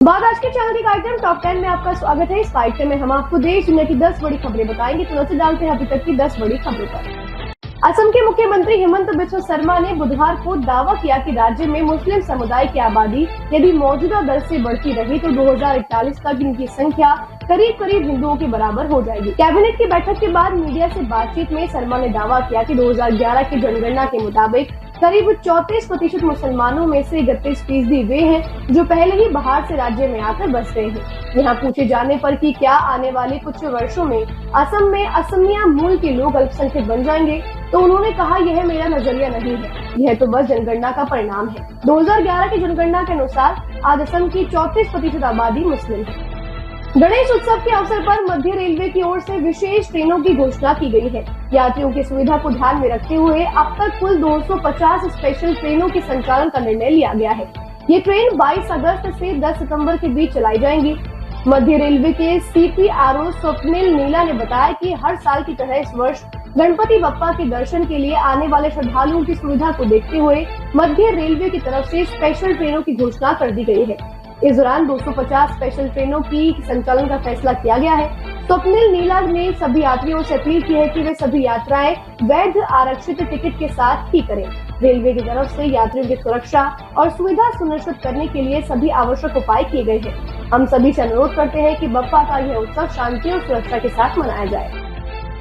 बाद आज के चैनल के कार्यक्रम टॉप 10 में आपका स्वागत है। इस कार्यक्रम में हम आपको देश दुनिया की 10 बड़ी खबरें बताएंगे। तो नजर डालते हैं अभी तक की 10 बड़ी खबरों पर। असम के मुख्यमंत्री हिमंत बिस्वा शर्मा ने बुधवार को दावा किया कि राज्य में मुस्लिम समुदाय की आबादी यदि मौजूदा दर से बढ़ती रही तो 2041 तक इनकी संख्या करीब हिंदुओं के बराबर हो जाएगी। कैबिनेट की बैठक के बाद मीडिया से बातचीत में शर्मा ने दावा किया कि 2011 की जनगणना के मुताबिक करीब 34% मुसलमानों में से 31% वे हैं जो पहले ही बाहर से राज्य में आकर बस गए हैं। यहाँ पूछे जाने पर कि क्या आने वाले कुछ वर्षों में असम में असमिया मूल के लोग अल्पसंख्यक बन जाएंगे, तो उन्होंने कहा यह मेरा नजरिया नहीं है, यह तो बस जनगणना का परिणाम है। 2011 की जनगणना के अनुसार आज असम की 34% आबादी मुस्लिम है। गणेश उत्सव के अवसर पर मध्य रेलवे की ओर से विशेष ट्रेनों की घोषणा की गई है। यात्रियों की सुविधा को ध्यान में रखते हुए अब तक कुल 250 स्पेशल ट्रेनों के संचालन का निर्णय लिया गया है। ये ट्रेन 22 अगस्त से 10 सितंबर के बीच चलाई जाएंगी। मध्य रेलवे के CPRO स्वप्निल नीला ने बताया कि हर साल की तरह इस वर्ष गणपति बप्पा के दर्शन के लिए आने वाले श्रद्धालुओं की सुविधा को देखते हुए मध्य रेलवे की तरफ से स्पेशल ट्रेनों की घोषणा कर दी गई है। इस दौरान 250 स्पेशल ट्रेनों की संचालन का फैसला किया गया है। स्वप्निल नीला ने सभी यात्रियों से अपील की है कि वे सभी यात्राएं वैध आरक्षित टिकट के साथ ही करें। रेलवे की तरफ से यात्रियों की सुरक्षा और सुविधा सुनिश्चित करने के लिए सभी आवश्यक उपाय किए गए हैं। हम सभी से अनुरोध करते हैं कि बप्पा का यह उत्सव शांति और सुरक्षा के साथ मनाया जाए।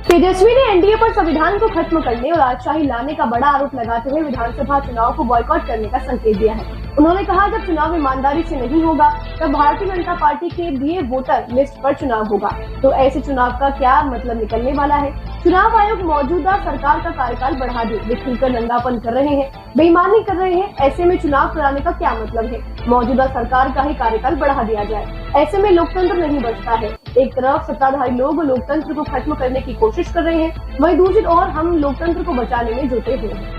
तेजस्वी ने एनडीए पर संविधान को खत्म करने और राजशाही लाने का बड़ा आरोप लगाते हुए विधानसभा चुनाव को बॉयकॉट करने का संकेत दिया है। उन्होंने कहा जब चुनाव ईमानदारी से नहीं होगा तब भारतीय जनता पार्टी के दिए वोटर लिस्ट पर चुनाव होगा, तो ऐसे चुनाव का क्या मतलब निकलने वाला है। चुनाव आयोग मौजूदा सरकार का कार्यकाल बढ़ा दे, वे खुलकर नंगापन कर रहे हैं, बेईमानी कर रहे हैं। ऐसे में चुनाव कराने का क्या मतलब है। मौजूदा सरकार का ही कार्यकाल बढ़ा दिया जाए, ऐसे में लोकतंत्र नहीं बचता है। एक तरफ सत्ताधारी लोग लोकतंत्र को खत्म करने की कोशिश कर रहे हैं, वहीं दूसरी ओर हम लोकतंत्र को बचाने में जुटे हुए हैं।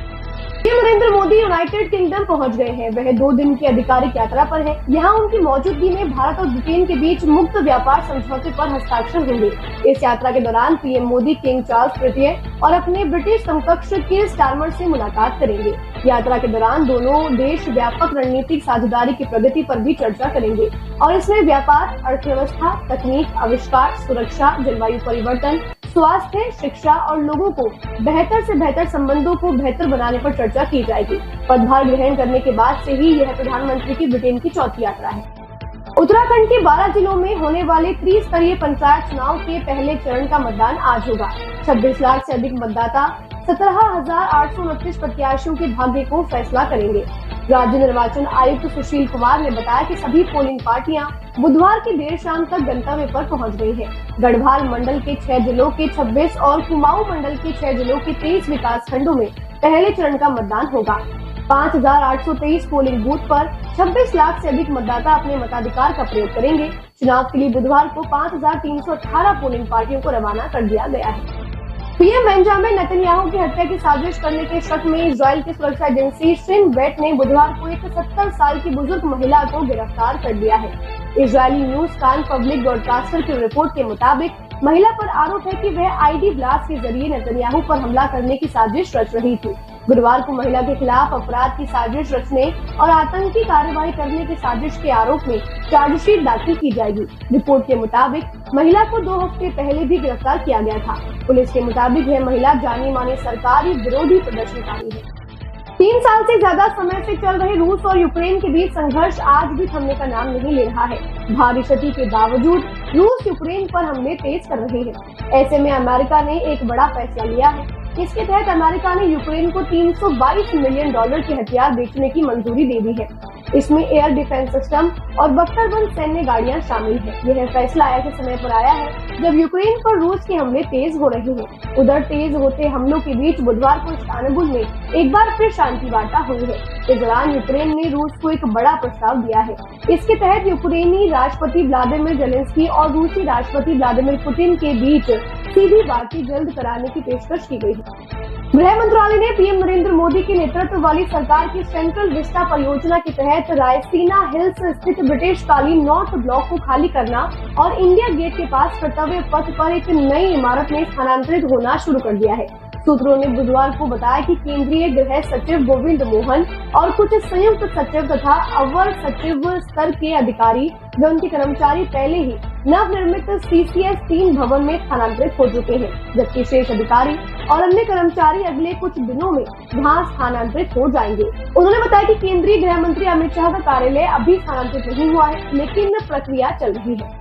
नरेंद्र मोदी यूनाइटेड किंगडम पहुंच गए हैं। वह 2 दिन की आधिकारिक यात्रा पर हैं। यहां उनकी मौजूदगी में भारत और ब्रिटेन के बीच मुक्त व्यापार समझौते पर हस्ताक्षर होंगे। इस यात्रा के दौरान पीएम मोदी किंग चार्ल्स तृतीय और अपने ब्रिटिश समकक्ष कीर स्टारमर से मुलाकात करेंगे। यात्रा के दौरान दोनों देश व्यापक रणनीतिक साझेदारी की प्रगति पर भी चर्चा करेंगे और इसमें व्यापार, अर्थव्यवस्था, तकनीक, आविष्कार, सुरक्षा, जलवायु परिवर्तन, स्वास्थ्य, शिक्षा और लोगों को बेहतर से बेहतर संबंधों को बेहतर बनाने पर चर्चा की जाएगी। पदभार ग्रहण करने के बाद से ही यह प्रधानमंत्री की ब्रिटेन की चौथी यात्रा है। उत्तराखंड के 12 जिलों में होने वाले त्रिस्तरीय पंचायत चुनाव के पहले चरण का मतदान आज होगा। 26 लाख से अधिक मतदाता 17,829 प्रत्याशियों के भाग्य को फैसला करेंगे। राज्य निर्वाचन आयुक्त सुशील कुमार ने बताया कि सभी पोलिंग पार्टियां बुधवार की देर शाम तक गंतव्य पर पहुंच गई हैं। गढ़वाल मंडल के 6 जिलों के 26 और कुमाऊं मंडल के 6 जिलों के 23 विकास खंडों में पहले चरण का मतदान होगा। 5,823 पोलिंग बूथ पर 26 लाख से अधिक मतदाता अपने मताधिकार का प्रयोग करेंगे। चुनाव के लिए बुधवार को 5,318 पोलिंग पार्टियों को रवाना कर दिया गया है। पीएम बेंजामिन नेतन्याहू की हत्या की साजिश करने के शक में इजराइल की सुरक्षा एजेंसी शिन बेट ने बुधवार को एक 70 साल की बुजुर्ग महिला को गिरफ्तार कर लिया है। इजरायली न्यूज कान पब्लिक ब्रॉडकास्टर की रिपोर्ट के मुताबिक महिला पर आरोप है कि वह आईडी ब्लास्ट के जरिए नेतन्याहू पर हमला करने की साजिश रच रही थी। गुरुवार को महिला के खिलाफ अपराध की साजिश रचने और आतंकी कार्यवाही करने की साजिश के आरोप में चार्जशीट दाखिल की जाएगी। रिपोर्ट के मुताबिक महिला को 2 हफ्ते पहले भी गिरफ्तार किया गया था। पुलिस के मुताबिक यह महिला जानी मानी सरकारी विरोधी प्रदर्शनकारी है। 3 साल से ज्यादा समय से चल रहे रूस और यूक्रेन के बीच संघर्ष आज भी थमने का नाम नहीं ले रहा है। भारी क्षति के बावजूद रूस यूक्रेन पर हमले तेज कर रहे हैं। ऐसे में अमेरिका ने एक बड़ा फैसला लिया है। इसके तहत अमेरिका ने यूक्रेन को $322 मिलियन के हथियार बेचने की मंजूरी दे दी है। इसमें एयर डिफेंस सिस्टम और बख्तरबंद सैन्य गाड़ियां शामिल हैं। यह फैसला ऐसे समय पर आया है जब यूक्रेन पर रूस के हमले तेज हो रहे हैं। उधर तेज होते हमलों के बीच बुधवार को इस्तांबुल में एक बार फिर शांति वार्ता हुई है। इस दौरान यूक्रेन ने रूस को एक बड़ा प्रस्ताव दिया है। इसके तहत यूक्रेनी राष्ट्रपति व्लादिमीर जेलेंस्की और रूसी राष्ट्रपति व्लादिमीर पुतिन के बीच सीधी बातचीत जल्द कराने की पेशकश की गई है। गृह मंत्रालय ने पीएम नरेंद्र मोदी के नेतृत्व वाली सरकार की सेंट्रल विस्टा परियोजना के तहत रायसीना हिल्स स्थित ब्रिटिशकालीन नॉर्थ ब्लॉक को खाली करना और इंडिया गेट के पास कर्तव्य पथ पर एक नई इमारत में स्थानांतरित होना शुरू कर दिया है। सूत्रों ने बुधवार को बताया कि केंद्रीय गृह सचिव गोविंद मोहन और कुछ संयुक्त सचिव तथा अवर सचिव स्तर के अधिकारी व उनके कर्मचारी पहले ही नवनिर्मित CCS 3 भवन में स्थानांतरित हो चुके हैं, जबकि शेष अधिकारी और अन्य कर्मचारी अगले कुछ दिनों में वहां स्थानांतरित हो जाएंगे। उन्होंने बताया कि केंद्रीय गृह मंत्री अमित शाह का कार्यालय अभी स्थानांतरित नहीं हुआ है, लेकिन प्रक्रिया चल रही है।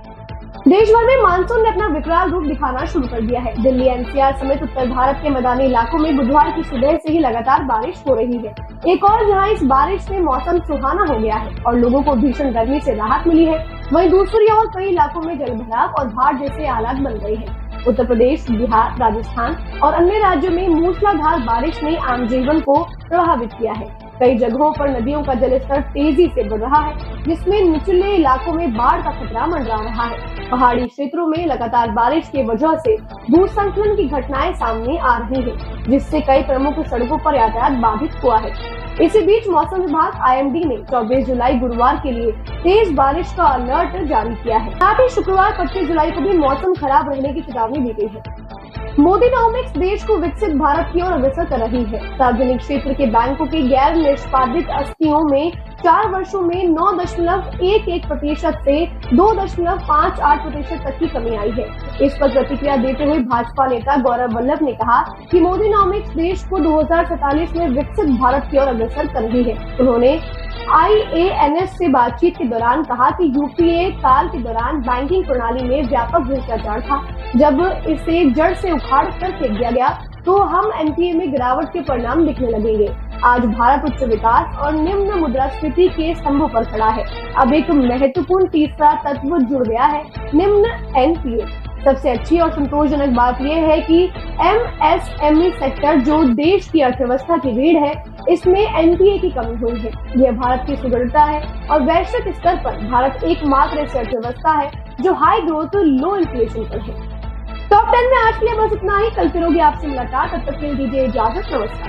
देश भर में मानसून ने अपना विकराल रूप दिखाना शुरू कर दिया है। दिल्ली, NCR समेत उत्तर भारत के मैदानी इलाकों में बुधवार की सुबह से ही लगातार बारिश हो रही है। एक और जहां इस बारिश से मौसम सुहाना हो गया है और लोगों को भीषण गर्मी से राहत मिली है, वहीं दूसरी ओर कई इलाकों में जलभराव और बाढ़ जैसे हालात बन गए हैं। उत्तर प्रदेश, बिहार, राजस्थान और अन्य राज्यों में मूसलाधार बारिश ने आम जीवन को प्रभावित किया है। कई जगहों पर नदियों का जलस्तर तेजी से बढ़ रहा है, जिसमें निचले इलाकों में बाढ़ का खतरा मंडरा रहा है। पहाड़ी क्षेत्रों में लगातार बारिश की वजह से भूस्खलन की घटनाएं सामने आ रही हैं, जिससे कई प्रमुख सड़कों पर यातायात बाधित हुआ है। इसी बीच मौसम विभाग IMD ने 24 जुलाई गुरुवार के लिए तेज बारिश का अलर्ट जारी किया है। साथ ही शुक्रवार 25 जुलाई को भी मौसम खराब रहने की चेतावनी दी गई है। मोदीनॉमिक्स देश को विकसित भारत की ओर अग्रसर कर रही है। सार्वजनिक क्षेत्र के बैंकों की गैर निष्पादित आस्तियों में 4 वर्षों में 9.11% से 2.58% तक की कमी आई है। इस पर प्रतिक्रिया देते हुए भाजपा नेता गौरव वल्लभ ने कहा कि मोदीनॉमिक्स देश को 2047 में विकसित भारत की ओर अग्रसर कर रही है। उन्होंने IANS से बातचीत के दौरान कहा कि UPA काल के दौरान बैंकिंग प्रणाली में व्यापक भ्रष्टाचार था। जब इसे जड़ से उखाड़ कर फेंक दिया गया तो हम NPA में गिरावट के परिणाम दिखने लगेंगे। आज भारत उच्च विकास और निम्न मुद्रास्फीति के स्तंभों पर खड़ा है। अब एक महत्वपूर्ण तीसरा तत्व जुड़ गया है, निम्न NPA। सबसे अच्छी और संतोषजनक बात यह है कि MSME सेक्टर, जो देश की अर्थव्यवस्था की रीढ़ है, इसमें NPA की कमी हुई है। यह भारत की सुदृढ़ता है और वैश्विक स्तर पर भारत एकमात्र ऐसी अर्थव्यवस्था है जो हाई ग्रोथ लो इन्फ्लेशन पर है। टॉप 10 में आज के लिए बस इतना ही। कल फिर होगी आपसे मुलाकात, तब तक के लिए दीजिए इजाजत। नमस्कार।